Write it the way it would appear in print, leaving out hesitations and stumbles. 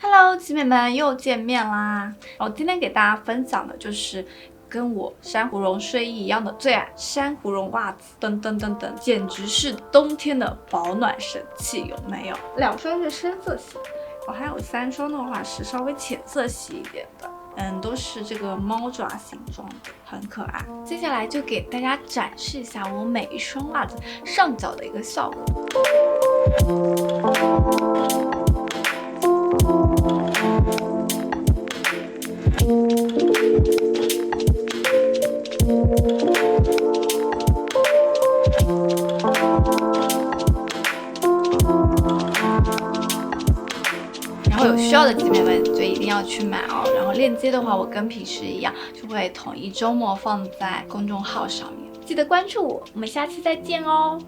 Hello，姐妹们又见面啦！我今天给大家分享的就是跟我珊瑚绒睡衣一样的最爱珊瑚绒袜子，噔噔噔噔，简直是冬天的保暖神器，有没有？2双是深色系，我还有3双的话是稍微浅色系一点的。都是这个猫爪形状的，很可爱。接下来就给大家展示一下我每一双袜子上脚的一个效果。然后有需要的姐妹们就一定要去买哦。然后链接的话，我跟平时一样，就会统一周末放在公众号上面，记得关注我。我们下期再见哦。